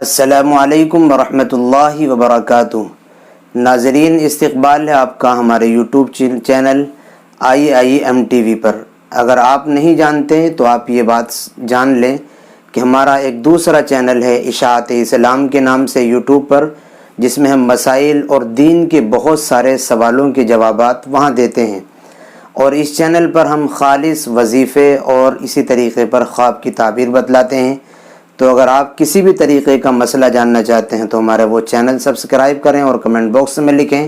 السلام علیکم ورحمۃ اللہ وبرکاتہ۔ ناظرین، استقبال ہے آپ کا ہمارے یوٹیوب چینل IIM-TV پر۔ اگر آپ نہیں جانتے تو آپ یہ بات جان لیں کہ ہمارا ایک دوسرا چینل ہے اشاعت اسلام کے نام سے یوٹیوب پر، جس میں ہم مسائل اور دین کے بہت سارے سوالوں کے جوابات وہاں دیتے ہیں، اور اس چینل پر ہم خالص وظیفے اور اسی طریقے پر خواب کی تعبیر بتلاتے ہیں۔ تو اگر آپ کسی بھی طریقے کا مسئلہ جاننا چاہتے ہیں تو ہمارا وہ چینل سبسکرائب کریں اور کمنٹ باکس میں لکھیں،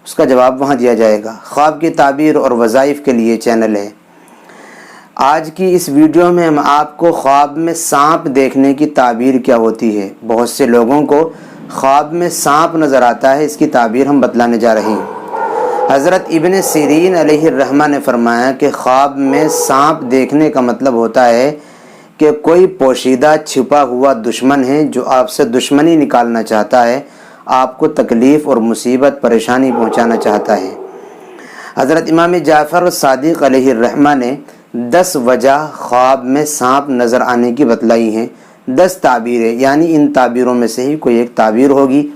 اس کا جواب وہاں دیا جائے گا۔ خواب کی تعبیر اور وظائف کے لیے چینل ہے۔ آج کی اس ویڈیو میں ہم آپ کو خواب میں سانپ دیکھنے کی تعبیر کیا ہوتی ہے۔ بہت سے لوگوں کو خواب میں سانپ نظر آتا ہے، اس کی تعبیر ہم بتلانے جا رہے ہیں۔ حضرت ابن سیرین علیہ الرحمہ نے فرمایا کہ خواب میں سانپ دیکھنے کا مطلب ہوتا ہے کہ کوئی پوشیدہ چھپا ہوا دشمن ہے جو آپ سے دشمنی نکالنا چاہتا ہے، آپ کو تکلیف اور مصیبت پریشانی پہنچانا چاہتا ہے۔ حضرت امام جعفر صادق علیہ الرحمہ نے 10 وجہ خواب میں سانپ نظر آنے کی بتلائی ہیں، 10 تعبیریں، یعنی ان تعبیروں میں سے ہی کوئی ایک تعبیر ہوگی۔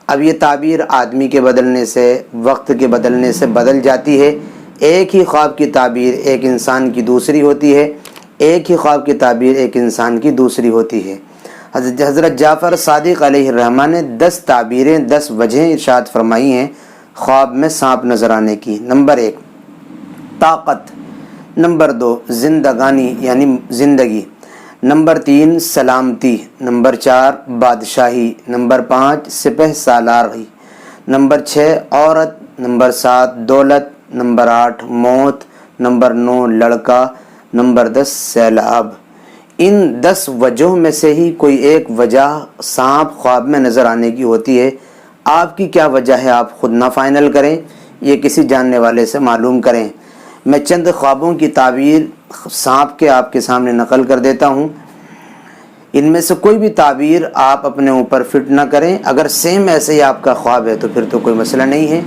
اب یہ تعبیر آدمی کے بدلنے سے، وقت کے بدلنے سے بدل جاتی ہے۔ ایک ہی خواب کی تعبیر ایک انسان کی دوسری ہوتی ہے، ایک ہی خواب کی تعبیر ایک انسان کی دوسری ہوتی ہے۔ حضرت جعفر صادق علیہ الرحمہ نے 10 تعبیریں، 10 وجہیں ارشاد فرمائی ہیں خواب میں سانپ نظر آنے کی۔ نمبر 1 طاقت، نمبر 2 زندگانی یعنی زندگی، نمبر 3 سلامتی، نمبر 4 بادشاہی، نمبر 5 سپہ سالاری، نمبر 6 عورت، نمبر 7 دولت، نمبر 8 موت، نمبر 9 لڑکا، نمبر 10 سیلاب۔ ان 10 وجہوں میں سے ہی کوئی ایک وجہ سانپ خواب میں نظر آنے کی ہوتی ہے۔ آپ کی کیا وجہ ہے آپ خود نہ فائنل کریں، یہ کسی جاننے والے سے معلوم کریں۔ میں چند خوابوں کی تعبیر سانپ کے آپ کے سامنے نقل کر دیتا ہوں، ان میں سے کوئی بھی تعبیر آپ اپنے اوپر فٹ نہ کریں۔ اگر سیم ایسے ہی آپ کا خواب ہے تو پھر تو کوئی مسئلہ نہیں ہے،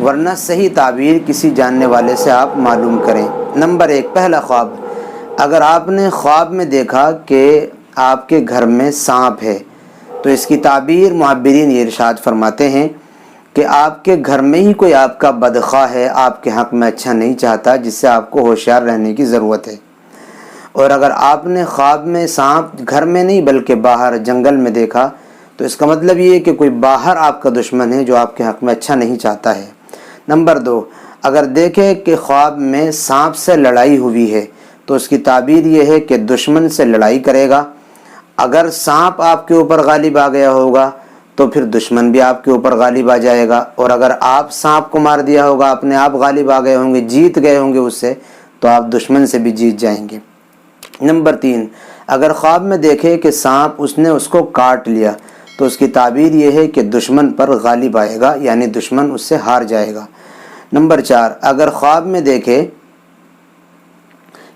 ورنہ صحیح تعبیر کسی جاننے والے سے آپ معلوم کریں۔ نمبر 1 پہلا خواب، اگر آپ نے خواب میں دیکھا کہ آپ کے گھر میں سانپ ہے تو اس کی تعبیر معبرین یہ ارشاد فرماتے ہیں کہ آپ کے گھر میں ہی کوئی آپ کا بدخواہ ہے، آپ کے حق میں اچھا نہیں چاہتا، جس سے آپ کو ہوشیار رہنے کی ضرورت ہے۔ اور اگر آپ نے خواب میں سانپ گھر میں نہیں بلکہ باہر جنگل میں دیکھا تو اس کا مطلب یہ ہے کہ کوئی باہر آپ کا دشمن ہے جو آپ کے حق میں اچھا نہیں چاہتا ہے۔ نمبر 2 اگر دیکھیں کہ خواب میں سانپ سے لڑائی ہوئی ہے تو اس کی تعبیر یہ ہے کہ دشمن سے لڑائی کرے گا۔ اگر سانپ آپ کے اوپر غالب آ گیا ہوگا تو پھر دشمن بھی آپ کے اوپر غالب آ جائے گا، اور اگر آپ سانپ کو مار دیا ہوگا، اپنے آپ غالب آ گئے ہوں گے، جیت گئے ہوں گے اس سے، تو آپ دشمن سے بھی جیت جائیں گے۔ نمبر 3 اگر خواب میں دیکھے کہ سانپ اس نے اس کو کاٹ لیا تو اس کی تعبیر یہ ہے کہ دشمن پر غالب آئے گا، یعنی دشمن اس سے ہار جائے گا۔ نمبر 4 اگر خواب میں دیکھے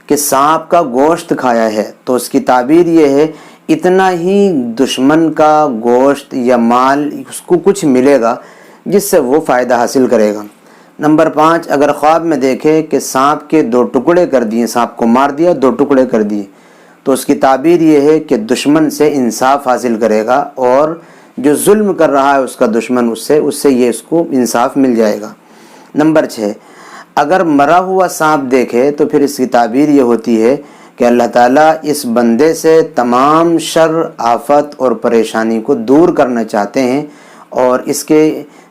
کہ سانپ کا گوشت کھایا ہے تو اس کی تعبیر یہ ہے اتنا ہی دشمن کا گوشت یا مال اس کو کچھ ملے گا جس سے وہ فائدہ حاصل کرے گا۔ نمبر 5 اگر خواب میں دیکھے کہ سانپ کے 2 ٹکڑے کر دیے، سانپ کو مار دیا، 2 ٹکڑے کر دیے، تو اس کی تعبیر یہ ہے کہ دشمن سے انصاف حاصل کرے گا، اور جو ظلم کر رہا ہے اس کا دشمن اس سے یہ اس کو انصاف مل جائے گا۔ نمبر 6 اگر مرا ہوا سانپ دیکھے تو پھر اس کی تعبیر یہ ہوتی ہے کہ اللہ تعالیٰ اس بندے سے تمام شر، آفت اور پریشانی کو دور کرنا چاہتے ہیں، اور اس کے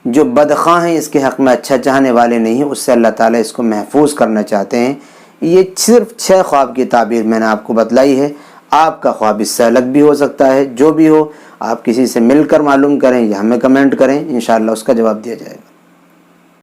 جو بدخواہ ہیں، اس کے حق میں اچھا چاہنے والے نہیں ہیں، اس سے اللہ تعالیٰ اس کو محفوظ کرنا چاہتے ہیں۔ یہ صرف 6 خواب کی تعبیر میں نے آپ کو بتلائی ہے۔ آپ کا خواب اس سے الگ بھی ہو سکتا ہے، جو بھی ہو آپ کسی سے مل کر معلوم کریں یا ہمیں کمنٹ کریں، انشاءاللہ اس کا جواب دیا جائے گا۔